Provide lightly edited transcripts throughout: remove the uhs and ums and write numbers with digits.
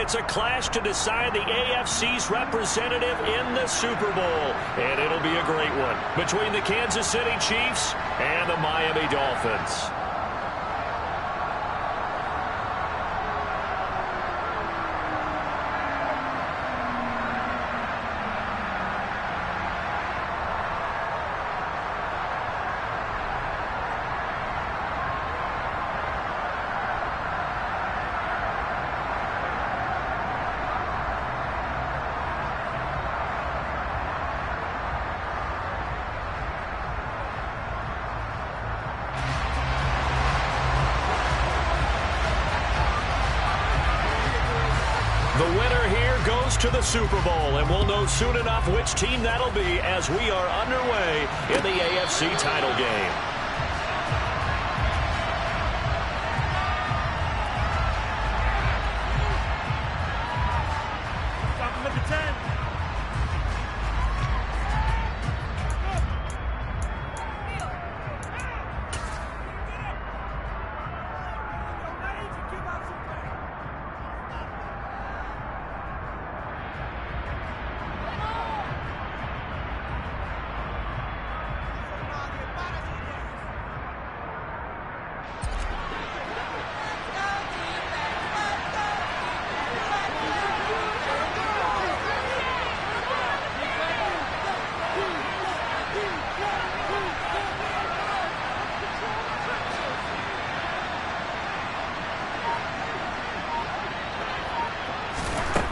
it's a clash to decide the AFC's representative in the Super Bowl. And it'll be a great one between the Kansas City Chiefs and the Miami Dolphins. The winner here goes to the Super Bowl, and we'll know soon enough which team that'll be as we are underway in the AFC title game.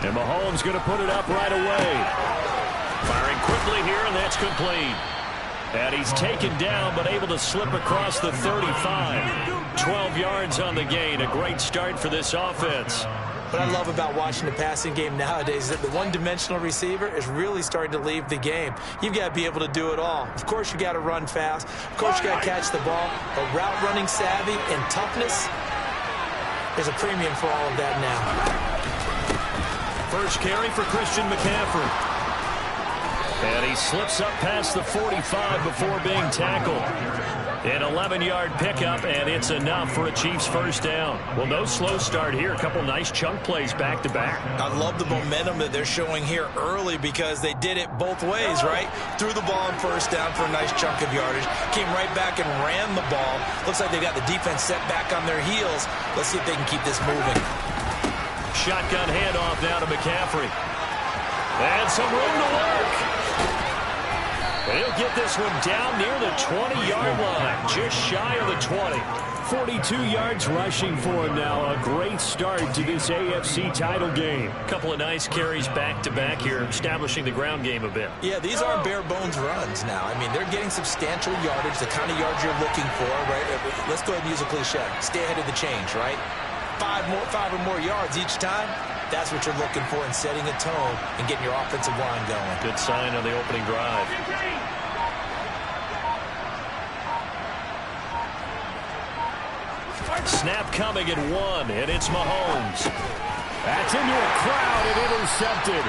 And Mahomes going to put it up right away. Firing quickly here, and that's complete. And he's taken down, but able to slip across the 35. 12 yards on the gain. A great start for this offense. What I love about watching the passing game nowadays is that the one-dimensional receiver is really starting to leave the game. You've got to be able to do it all. Of course, you got to run fast. Of course, you got to catch the ball. But route running savvy and toughness, there's a premium for all of that now. First carry for Christian McCaffrey. And he slips up past the 45 before being tackled. An 11-yard pickup, and it's enough for a Chiefs first down. Well, no slow start here. A couple nice chunk plays back-to-back. I love the momentum that they're showing here early because they did it both ways, right? Threw the ball on first down for a nice chunk of yardage. Came right back and ran the ball. Looks like they got the defense set back on their heels. Let's see if they can keep this moving. Shotgun handoff now to McCaffrey. And some room to work. He'll get this one down near the 20-yard line, just shy of the 20. 42 yards rushing for him now. A great start to this AFC title game. Couple of nice carries back-to-back here, establishing the ground game a bit. Yeah, these aren't bare-bones runs now. I mean, they're getting substantial yardage, the kind of yards you're looking for, right? Let's go ahead and use a cliche. Stay ahead of the change, right? Five or more yards each time. That's what you're looking for in setting a tone and getting your offensive line going. Good sign on the opening drive. Snap coming at 1, and it's Mahomes. That's into a crowd and intercepted.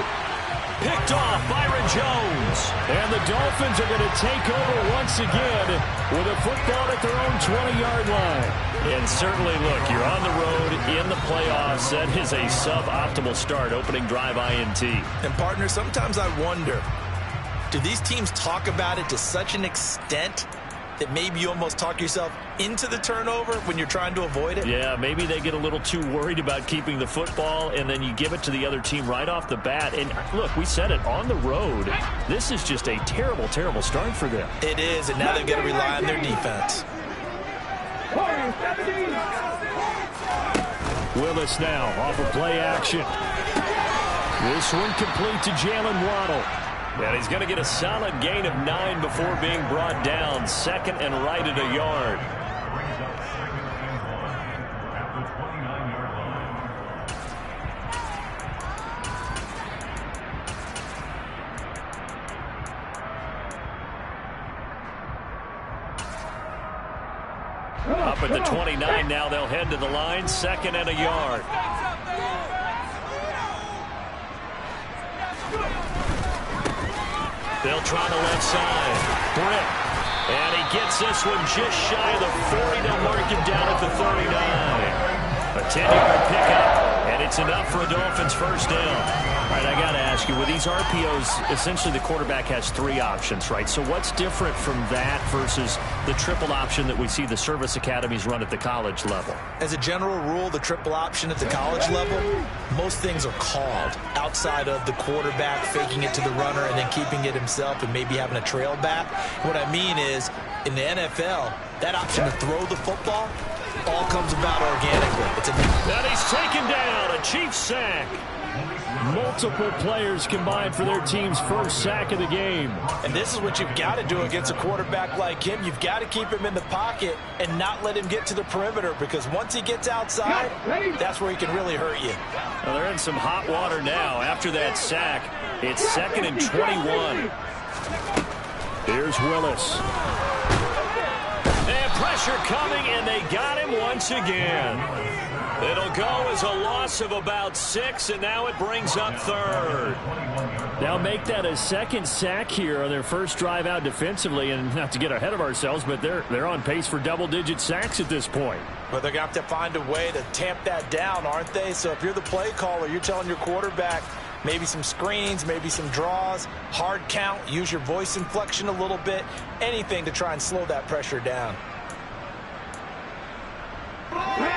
Picked off Byron Jones. And the Dolphins are going to take over once again with a football at their own 20-yard line. And certainly, look, you're on the road in the playoffs. That is a suboptimal start, opening drive INT. And, partner, sometimes I wonder, do these teams talk about it to such an extent that maybe you almost talk yourself into the turnover when you're trying to avoid it? Yeah, maybe they get a little too worried about keeping the football, and then you give it to the other team right off the bat. And, look, we said it, on the road, this is just a terrible, terrible start for them. It is, and now they've got to rely on their defense. Willis now off of play action. This one complete to Jalen Waddle. And he's going to get a solid gain of 9 before being brought down. Second and right at a yard. Up at the 29 now, they'll head to the line. Second and a yard. They'll try the left side. Britt. And he gets this one just shy of the 40. They'll mark him down at the 39. A 10-yard pickup. And it's It's enough for a Dolphins first down. All right, I got to ask you, with these RPOs, essentially the quarterback has 3 options, right? So what's different from that versus the triple option that we see the service academies run at the college level? As a general rule, the triple option at the college level, most things are called outside of the quarterback faking it to the runner and then keeping it himself and maybe having a trail back. What I mean is, in the NFL, that option to throw the football all comes about organically. And he's taken down, a Chiefs sack. Multiple players combined for their team's first sack of the game. And this is what you've got to do against a quarterback like him. You've got to keep him in the pocket and not let him get to the perimeter, because once he gets outside, that's where he can really hurt you. Well, they're in some hot water now. After that sack, it's 2nd and 21. Here's Willis. And pressure coming, and they got him once again. It'll go as a loss of about 6, and now it brings up 3rd. Now make that a second sack here on their first drive out defensively, and not to get ahead of ourselves, but they're on pace for double-digit sacks at this point. But they're going to have to find a way to tamp that down, aren't they? So if you're the play caller, you're telling your quarterback maybe some screens, maybe some draws, hard count, use your voice inflection a little bit, anything to try and slow that pressure down.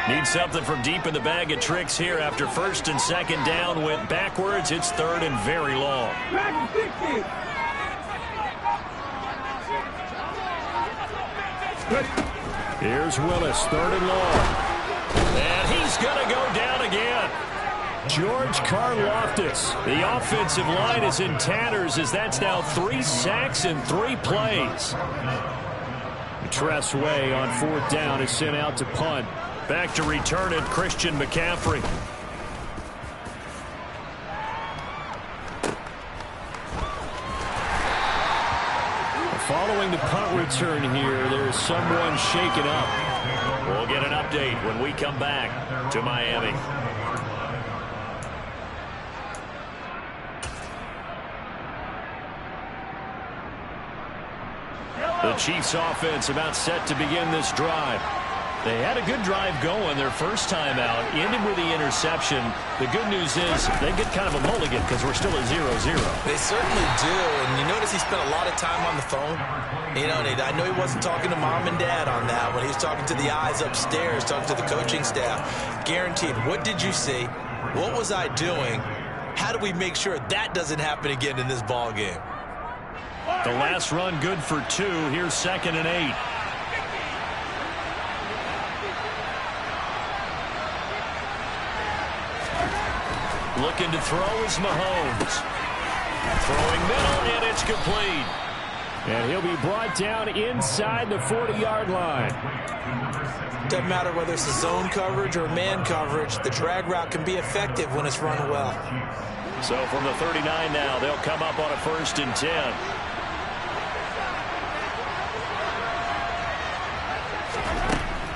Need something from deep in the bag of tricks here after 1st and 2nd down went backwards. It's 3rd and very long. Here's Willis, 3rd and long. And he's going to go down again. George Karlaftis. The offensive line is in tatters as that's now 3 sacks in 3 plays. Tressway on 4th down is sent out to punt. Back to return it, Christian McCaffrey. Following the punt return here, there's someone shaken up. We'll get an update when we come back to Miami. The Chiefs offense about set to begin this drive. They had a good drive going their first time out, ended with the interception. The good news is they get kind of a mulligan because we're still at 0-0. They certainly do, and you notice he spent a lot of time on the phone. You know, I know he wasn't talking to mom and dad on that one. He was talking to the eyes upstairs, talking to the coaching staff. Guaranteed. What did you see? What was I doing? How do we make sure that doesn't happen again in this ball game? The last run good for 2. Here's 2nd and 8. Looking to throw is Mahomes. Throwing middle, and it's complete. And he'll be brought down inside the 40-yard line. Doesn't matter whether it's a zone coverage or man coverage, the drag route can be effective when it's run well. So from the 39 now, they'll come up on a 1st and 10.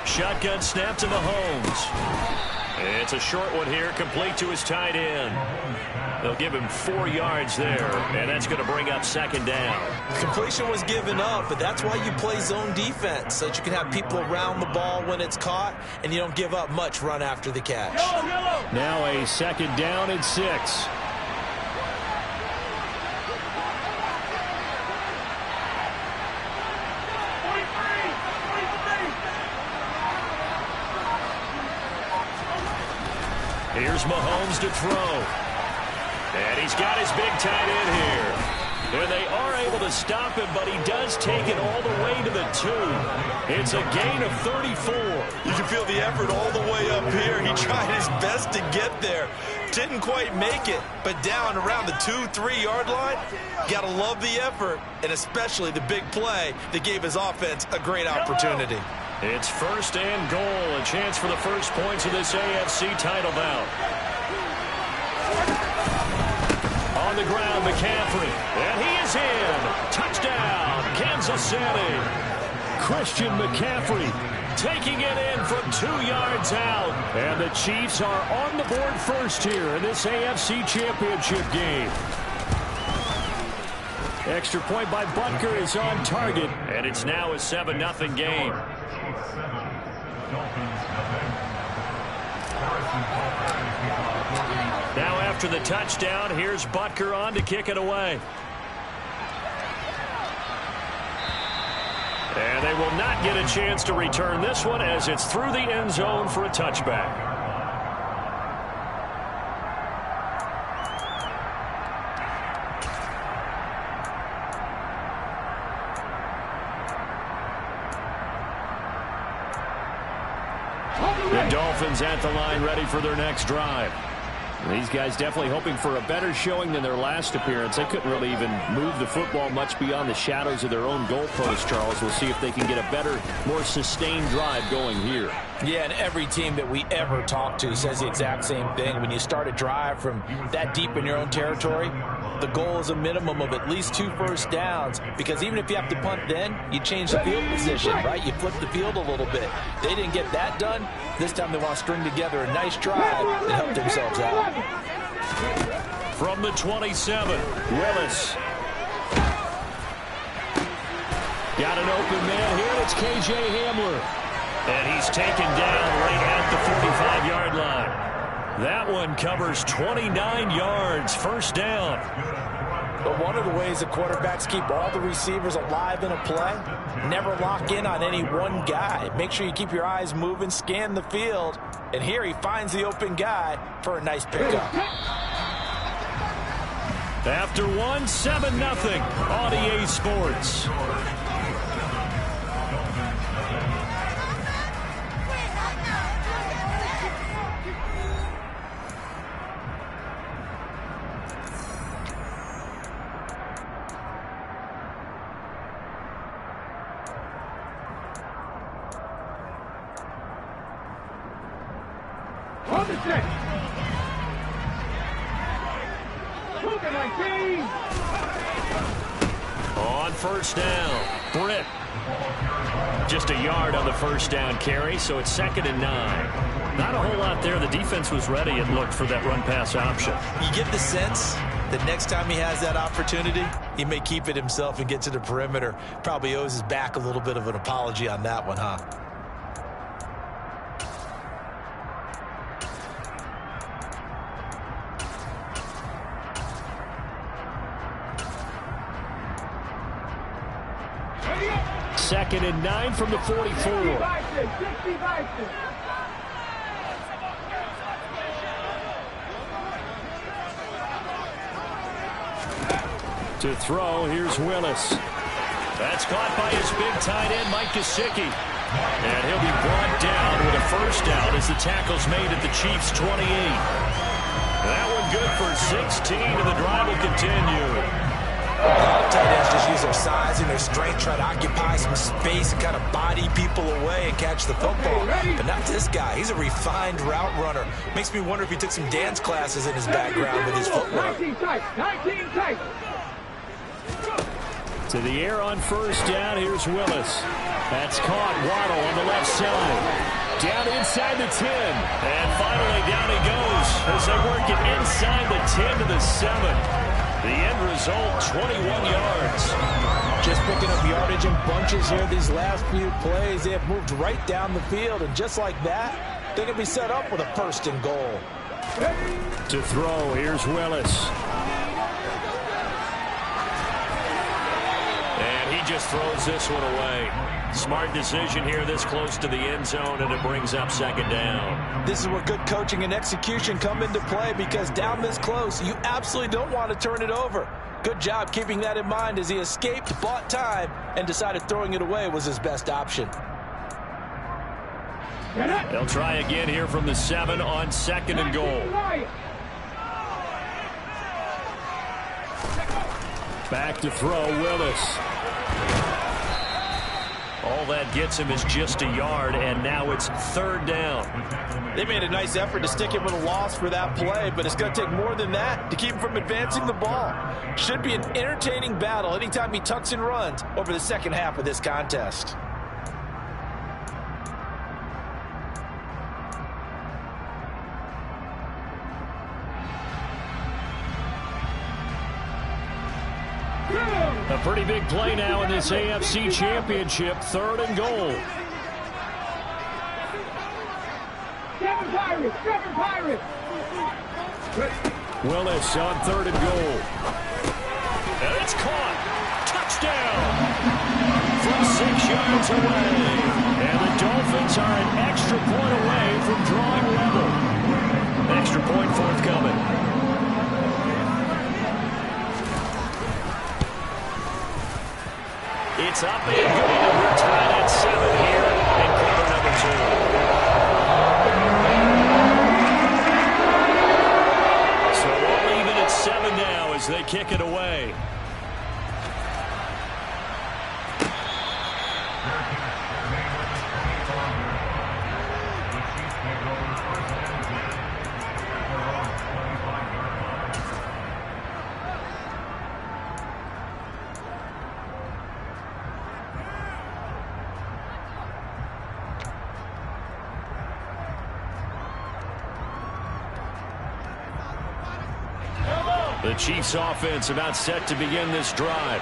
Shotgun snap to Mahomes. It's a short one here, complete to his tight end. They'll give him 4 yards there, and that's going to bring up 2nd down. Completion was given up, but that's why you play zone defense, so that you can have people around the ball when it's caught, and you don't give up much run after the catch. Now a 2nd down and 6. Here's Mahomes to throw. And he's got his big tight end here. And they are able to stop him, but he does take it all the way to the 2. It's a gain of 34. You can feel the effort all the way up here. He tried his best to get there. Didn't quite make it, but down around the 2-3 yard line, got to love the effort, and especially the big play that gave his offense a great opportunity. It's 1st and goal, a chance for the first points of this AFC title bout. On the ground, McCaffrey, and he is in. Touchdown, Kansas City. Christian McCaffrey taking it in from 2 yards out. And the Chiefs are on the board first here in this AFC Championship game. Extra point by Butker is on target. And it's now a 7-0 game. after the touchdown. Here's Butker on to kick it away. And they will not get a chance to return this one as it's through the end zone for a touchback. The Dolphins at the line ready for their next drive. These guys definitely hoping for a better showing than their last appearance. They couldn't really even move the football much beyond the shadows of their own goalpost, Charles. We'll see if they can get a better, more sustained drive going here. Yeah, and every team that we ever talk to says the exact same thing. When you start a drive from that deep in your own territory, the goal is a minimum of at least 2 first downs, because even if you have to punt then, you change the field position, right? You flip the field a little bit. They didn't get that done. This time they want to string together a nice drive and help themselves out. From the 27, Willis. Got an open man here. It's K.J. Hamler. And he's taken down right at the 45-yard line. That one covers 29 yards. First down. But one of the ways the quarterbacks keep all the receivers alive in a play, never lock in on any one guy. Make sure you keep your eyes moving, scan the field. And here he finds the open guy for a nice pickup. After 7-0 on EA Sports. On first down, Britt. Just a yard on the first down carry, so it's 2nd and 9. Not a whole lot there. The defense was ready and looked for that run-pass option. You get the sense that next time he has that opportunity, he may keep it himself and get to the perimeter. Probably owes his back a little bit of an apology on that one, huh? Second and 9 from the 44. To throw, here's Willis. That's caught by his big tight end, Mike Gesicki. And he'll be brought down with a first down as the tackle's made at the Chiefs' 28. That one good for 16, and the drive will continue. A lot of tight ends just use their size and their strength, try to occupy some space and kind of body people away and catch the football. But not this guy. He's a refined route runner. Makes me wonder if he took some dance classes in his background with his footwork. 19 tight. To the air on first down, here's Willis. That's caught. Waddle on the left side. Down inside the 10. And finally down he goes as they work it inside the 10 to the 7. The end result, 21 yards. Just picking up yardage in bunches here these last few plays. They have moved right down the field, and just like that, they can be set up with a 1st and goal. To throw, here's Willis. And he just throws this one away. Smart decision here this close to the end zone, and it brings up 2nd down. This is where good coaching and execution come into play, because down this close, you absolutely don't want to turn it over. Good job keeping that in mind as he escaped, bought time, and decided throwing it away was his best option. They'll try again here from the 7 on 2nd and goal. Back to throw, Willis. All that gets him is just a yard, and now it's 3rd down. They made a nice effort to stick him with a loss for that play, but it's going to take more than that to keep him from advancing the ball. Should be an entertaining battle anytime he tucks and runs over the second half of this contest. A pretty big play now in this AFC Championship, 3rd and goal. Seven Pirates. Willis on 3rd and goal. And it's caught. Touchdown. From 6 yards away. And the Dolphins are an extra point away from drawing level. Extra point forthcoming. It's up and good. We're tied at 7 here in quarter number 2. So all even at 7 now as they kick it away. The Chiefs offense about set to begin this drive.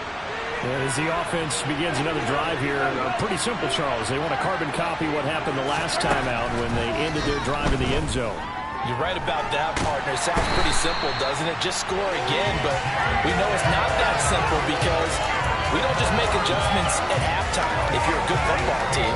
As the offense begins another drive here, pretty simple, Charles. They want to carbon copy what happened the last time out when they ended their drive in the end zone. You're right about that, partner. It sounds pretty simple, doesn't it? Just score again, but we know it's not that simple because we don't just make adjustments at halftime if you're a good football team.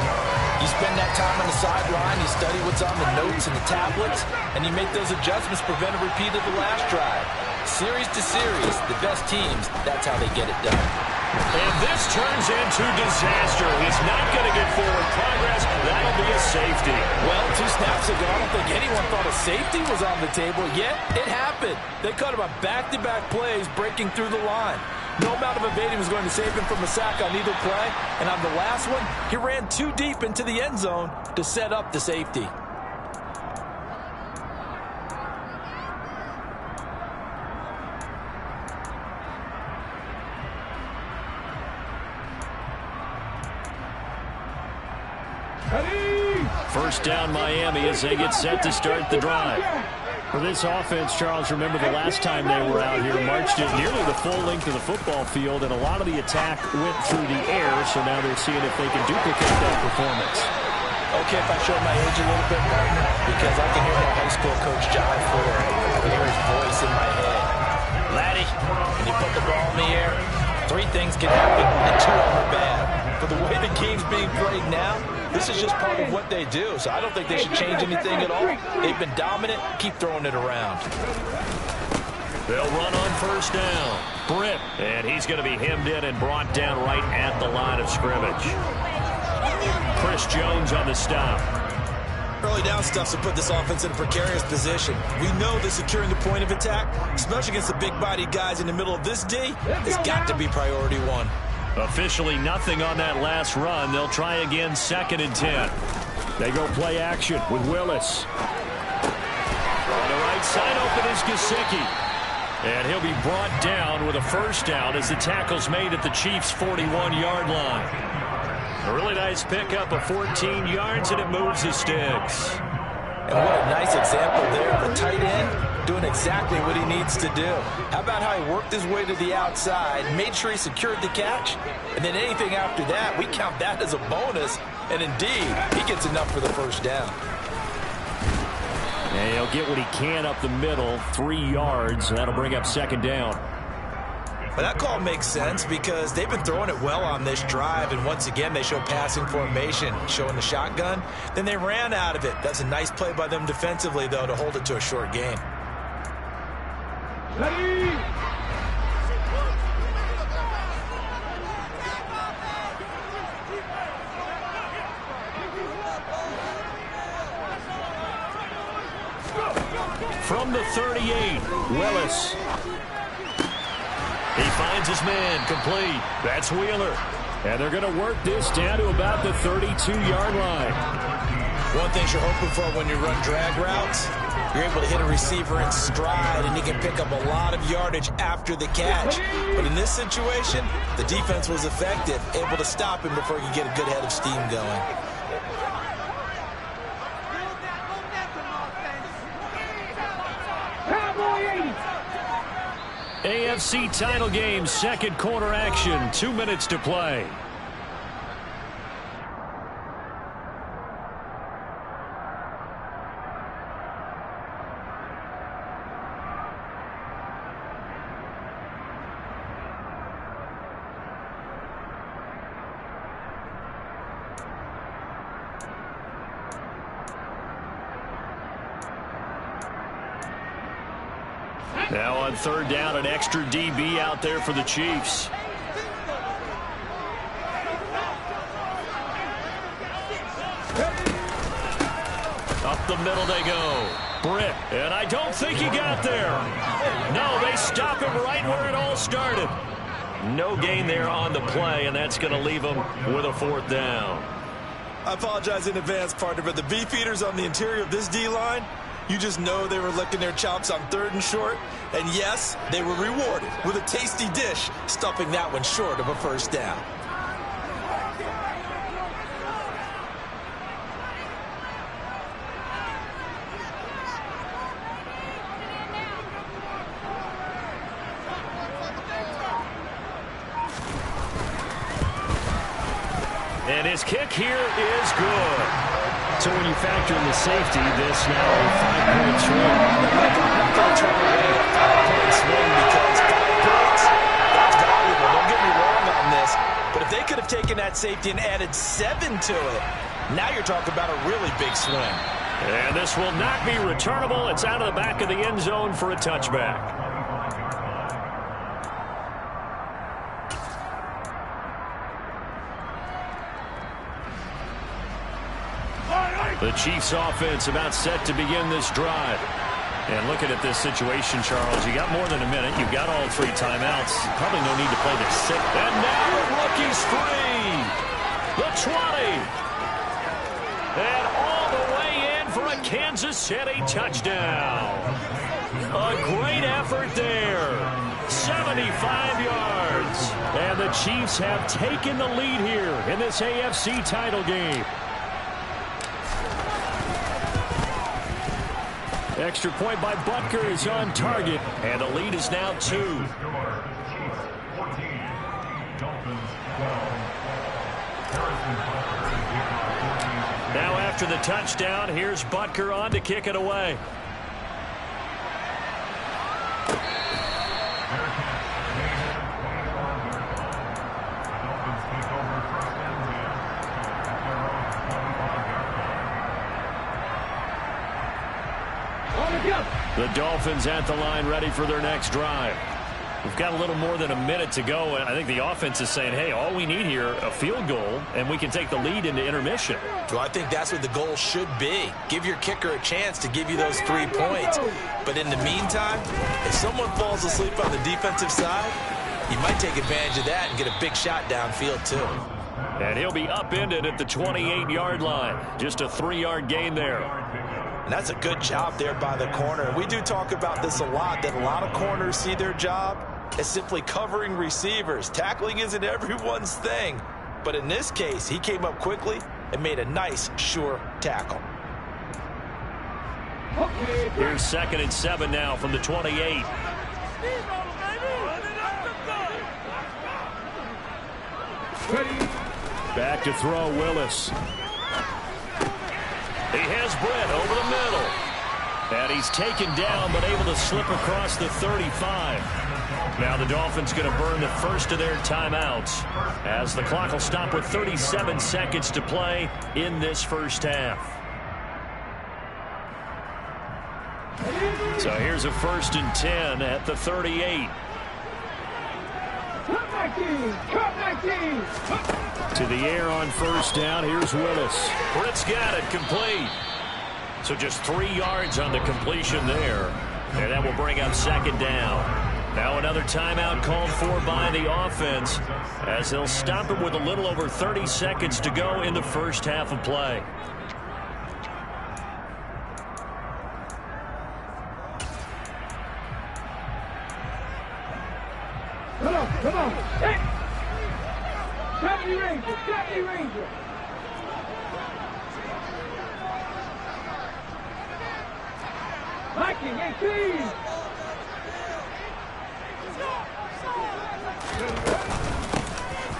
You spend that time on the sideline, you study what's on the notes and the tablets, and you make those adjustments, prevent a repeat of the last drive. Series to series, the best teams, that's how they get it done. And this turns into disaster. He's not going to get forward progress. That'll be a safety. Well, 2 snaps ago, I don't think anyone thought a safety was on the table, yet it happened. They caught him on back-to-back plays breaking through the line. No amount of evading was going to save him from a sack on either play. And on the last one, he ran too deep into the end zone to set up the safety. First down Miami as they get set to start the drive. For this offense, Charles, remember the last time they were out here, marched it nearly the full length of the football field, and a lot of the attack went through the air, so now they're seeing if they can duplicate that performance. Okay, if I show my age a little bit, partner, because I can hear my high school coach, John Ford. I can hear his voice in my head. Laddie, when you put the ball in the air, 3 things can happen, and 2 of them are bad. For the way the game's being played now, this is just part of what they do, so I don't think they should change anything at all. They've been dominant. Keep throwing it around. They'll run on first down. Britt, and he's going to be hemmed in and brought down right at the line of scrimmage. Chris Jones on the stop. Early down stuff's to put this offense in a precarious position. We know that securing the point of attack, especially against the big-bodied guys in the middle of this D, has got to be priority 1. Officially nothing on that last run. They'll try again 2nd and 10. They go play action with Willis. On the right side open is Gesicki. And he'll be brought down with a first down as the tackle's made at the Chiefs' 41-yard line. A really nice pickup of 14 yards, and it moves the sticks. And what a nice example there of a tight end doing exactly what he needs to do. How about how he worked his way to the outside, made sure he secured the catch, and then anything after that, we count that as a bonus. And indeed, he gets enough for the first down. And he'll get what he can up the middle, 3 yards, and that'll bring up 2nd down. But that call makes sense because they've been throwing it well on this drive, and once again they show passing formation, showing the shotgun. Then they ran out of it. That's a nice play by them defensively, though, to hold it to a short gain. From the 38, Willis. He finds his man, complete. That's Wheeler. And they're going to work this down to about the 32-yard line. One thing you're hoping for when you run drag routes, you're able to hit a receiver in stride, and he can pick up a lot of yardage after the catch. But in this situation, the defense was effective, able to stop him before he could get a good head of steam going. AFC title game, 2nd quarter action, 2 minutes to play. Now on third down, an extra DB out there for the Chiefs. Up the middle they go. Britt, and I don't think he got there. No, they stop him right where it all started. No gain there on the play, and that's going to leave them with a fourth down. I apologize in advance, partner, but the beefeaters on the interior of this D-line, you just know they were licking their chops on 3rd and short. And yes, they were rewarded with a tasty dish, stuffing that one short of a first down. And his kick here is good. So when you factor in the safety, this now a 5-point swing. I'm going to turn away a 5-point swing because 5 points, that's valuable. Don't get me wrong on this. But if they could have taken that safety and added 7 to it, now you're talking about a really big swing. And this will not be returnable. It's out of the back of the end zone for a touchback. The Chiefs offense about set to begin this drive. And looking at this situation, Charles, you got more than a minute. You've got all 3 timeouts. Probably no need to play the 6th. And now the rookie's free. The 20. And all the way in for a Kansas City touchdown. A great effort there. 75 yards. And the Chiefs have taken the lead here in this AFC title game. Extra point by Butker is on target, and the lead is now 2. Now after the touchdown, here's Butker on to kick it away. The Dolphins at the line ready for their next drive. We've got a little more than a minute to go, and I think the offense is saying, hey, all we need here, a field goal, and we can take the lead into intermission. Well, I think that's what the goal should be. Give your kicker a chance to give you those 3 points. But in the meantime, if someone falls asleep on the defensive side, you might take advantage of that and get a big shot downfield, too. And he'll be upended at the 28-yard line. Just a 3-yard gain there. And that's a good job there by the corner. We do talk about this a lot, that a lot of corners see their job as simply covering receivers. Tackling isn't everyone's thing. But in this case, he came up quickly and made a nice, sure tackle. Here's 2nd and 7 now from the 28. Back to throw, Willis. He has Britt over the middle. And he's taken down, but able to slip across the 35. Now the Dolphins going to burn the first of their timeouts, as the clock will stop with 37 seconds to play in this first half. So here's a 1st and 10 at the 38. To the air on first down. Here's Willis. Britt's got it complete. So just 3 yards on the completion there. And that will bring up 2nd down. Now another timeout called for by the offense, as they'll stop it with a little over 30 seconds to go in the first half of play. Come on. Hey! Deputy Ranger! Deputy Ranger! Viking, 18!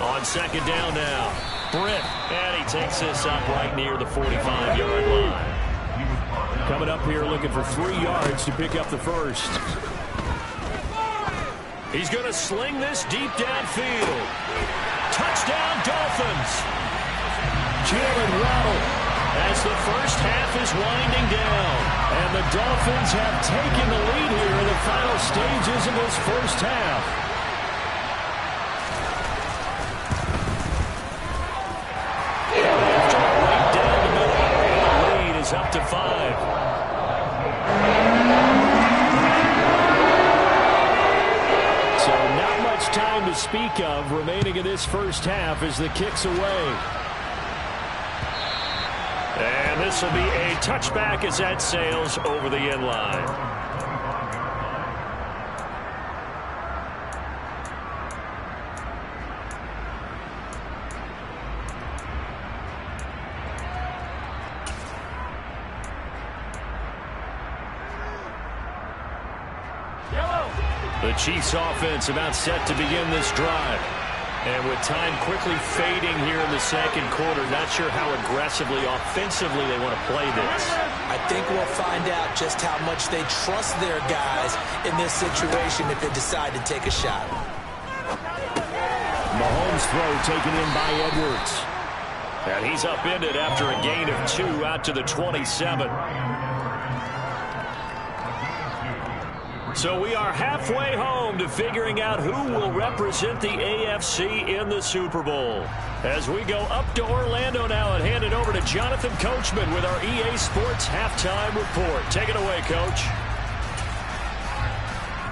On 2nd down now. Britt, and he takes this up right near the 45-yard line. Coming up here looking for 3 yards to pick up the first. He's going to sling this deep downfield. Touchdown, Dolphins. Jalen Waddle as the first half is winding down. And the Dolphins have taken the lead here in the final this first half. Right down the middle, and the lead is up to 5. So not much time to speak of remaining in this first half as the kick's away. And this will be a touchback as that sails over the end line. The Chiefs offense about set to begin this drive. And with time quickly fading here in the second quarter, not sure how aggressively, offensively they want to play this. I think we'll find out just how much they trust their guys in this situation if they decide to take a shot. Mahomes' throw taken in by Edwards. And he's upended after a gain of 2 out to the 27. So we are halfway home to figuring out who will represent the AFC in the Super Bowl. As we go up to Orlando now and hand it over to Jonathan Coachman with our EA Sports Halftime Report. Take it away, Coach.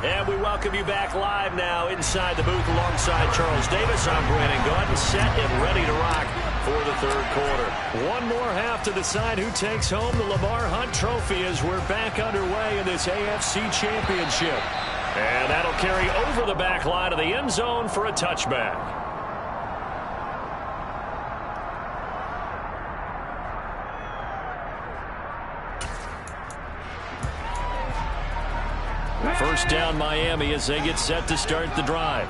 And we welcome you back live now inside the booth alongside Charles Davis. I'm Brandon Gordon, set and ready to rock for the third quarter. One more half to decide who takes home the Lamar Hunt Trophy as we're back underway in this AFC Championship. And that'll carry over the back line of the end zone for a touchback. First down Miami as they get set to start the drive.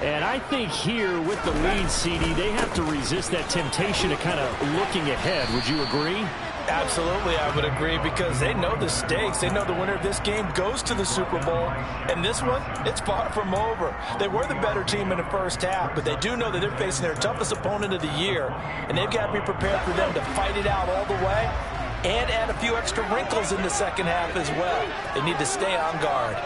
And I think here with the lead, CD, they have to resist that temptation of kind of looking ahead. Would you agree? Absolutely, I would agree, because they know the stakes. They know the winner of this game goes to the Super Bowl. And this one, it's far from over. They were the better team in the first half, but they do know that they're facing their toughest opponent of the year. And they've got to be prepared for them to fight it out all the way and add a few extra wrinkles in the second half as well. They need to stay on guard.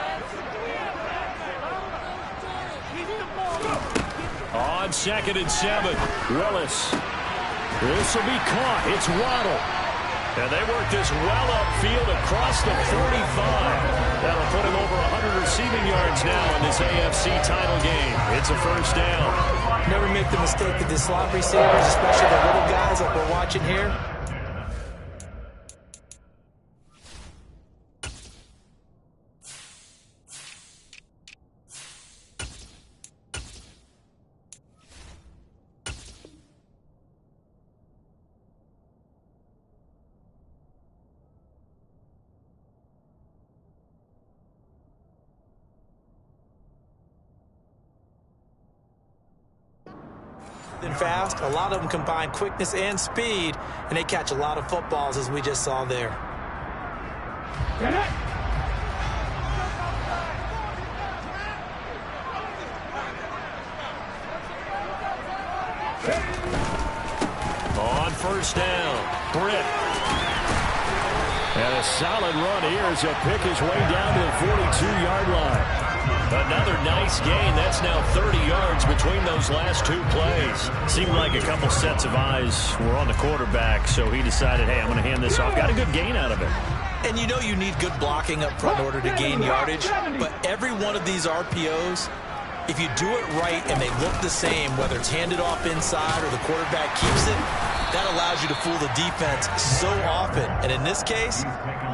On 2nd and 7, Willis. This will be caught. It's Waddle. and they work this well upfield across the 45. That'll put him over 100 receiving yards now in this AFC title game. It's a first down. Never make the mistake of the slot receivers, especially the little guys like we're watching here. Fast. A lot of them combine quickness and speed, and they catch a lot of footballs, as we just saw there. On first down, Britt. And a solid run here as he'll pick his way down to the 42-yard line. Another nice gain. That's now 30 yards between those last two plays. Seemed like a couple sets of eyes were on the quarterback, so he decided, hey, I'm going to hand this off. Got a good gain out of it. And you know you need good blocking up front in order to gain yardage, but every one of these RPOs, if you do it right and they look the same, whether it's handed off inside or the quarterback keeps it, that allows you to fool the defense so often. And in this case,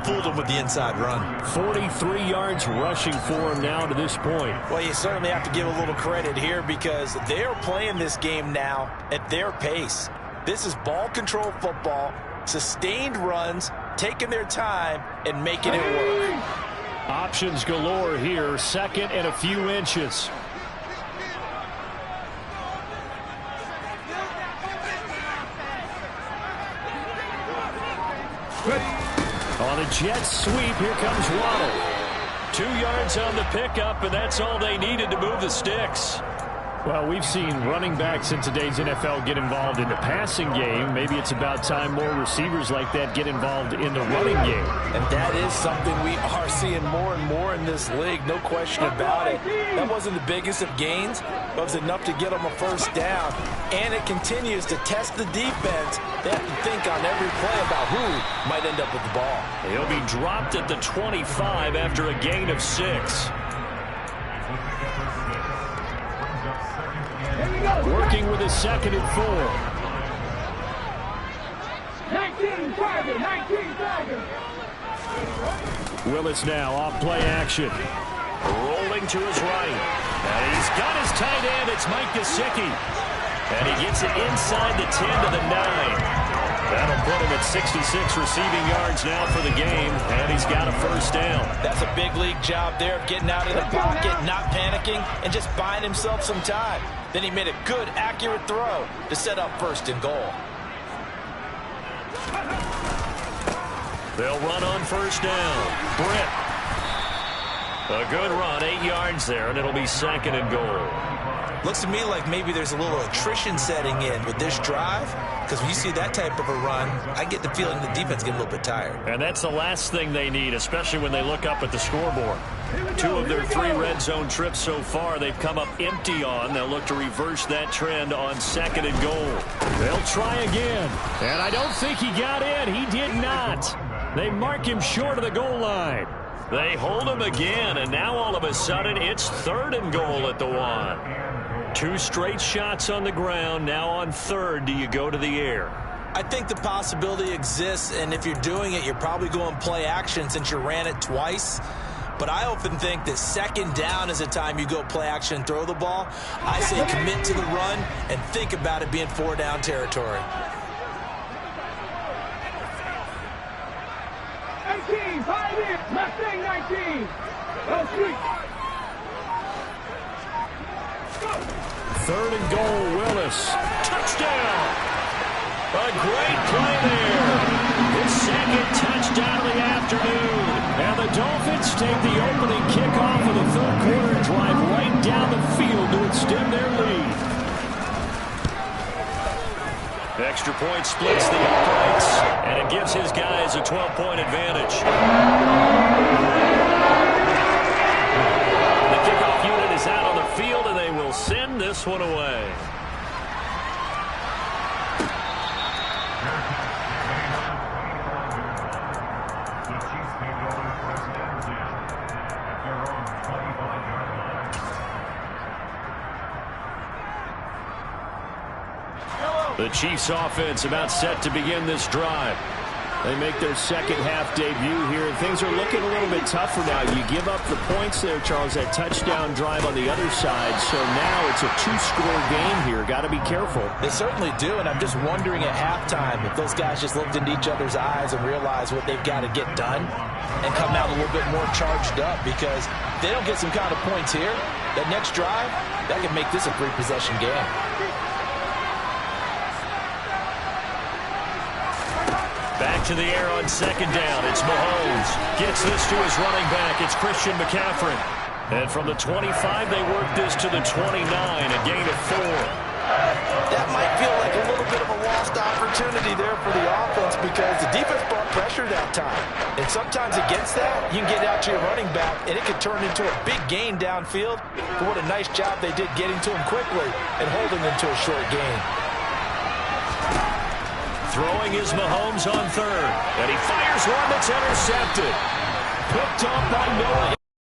fooled them with the inside run. 43 yards rushing for him now to this point. Well, you certainly have to give a little credit here because they're playing this game now at their pace. This is ball control football, sustained runs, taking their time and making it work. Options galore here, second and a few inches. On a jet sweep, here comes Waddle. 2 yards on the pickup, and that's all they needed to move the sticks. Well, we've seen running backs in today's NFL get involved in the passing game. Maybe it's about time more receivers like that get involved in the running game. And that is something we are seeing more and more in this league, no question about it. That wasn't the biggest of gains, but it was enough to get them a first down. And it continues to test the defense. They have to think on every play about who might end up with the ball. He'll be dropped at the 25 after a gain of 6. Working with a 2nd and 4. 19 target, 19 target. Willis now off play action. Rolling to his right. And he's got his tight end. It's Mike Gesicki. And he gets it inside the 10 to the 9. That'll put him at 66 receiving yards now for the game, and he's got a first down. That's a big league job there of getting out of the pocket, not panicking, and just buying himself some time. Then he made a good, accurate throw to set up 1st and goal. They'll run on 1st down. Britt. A good run, 8 yards there, and it'll be 2nd and goal. Looks to me like maybe there's a little attrition setting in with this drive, because when you see that type of a run, I get the feeling the defense getting a little bit tired. And that's the last thing they need, especially when they look up at the scoreboard. 2 of their 3 red zone trips so far, they've come up empty on. They'll look to reverse that trend on 2nd and goal. They'll try again. And I don't think he got in. He did not. They mark him short of the goal line. They hold him again, and now all of a sudden it's 3rd and goal at the 1. 2 straight shots on the ground. Now on 3rd, do you go to the air? I think the possibility exists, and if you're doing it, you're probably going play action since you ran it twice. But I often think that 2nd down is the time you go play action and throw the ball. I say commit to the run and think about it being 4-down territory. 19, 5 in, Mustang 19. Go street. 3rd and goal, Willis. Touchdown! A great play there. His 2nd touchdown of the afternoon. And the Dolphins take the opening kickoff of the 3rd quarter and drive right down the field to extend their lead. Extra point splits the uprights, and it gives his guys a 12-point advantage. The kickoff unit is out on the field, and they will send this one away. The Chiefs offense about set to begin this drive. They make their 2nd half debut here, and things are looking a little bit tougher now. You give up the points there, Charles, that touchdown drive on the other side. So now it's a 2-score game here. Got to be careful. They certainly do, and I'm just wondering at halftime if those guys just looked into each other's eyes and realized what they've got to get done and come out a little bit more charged up, because if they don't get some kind of points here, that next drive, that could make this a 3-possession game. Back to the air on 2nd down. It's Mahomes. Gets this to his running back. It's Christian McCaffrey. And from the 25, they work this to the 29, a gain of 4. That might feel like a little bit of a lost opportunity there for the offense, because the defense brought pressure that time. And sometimes against that, you can get out to your running back, and it could turn into a big gain downfield. But what a nice job they did getting to him quickly and holding them to a short gain. Throwing is Mahomes on 3rd. And he fires one that's intercepted. Picked up by Noah.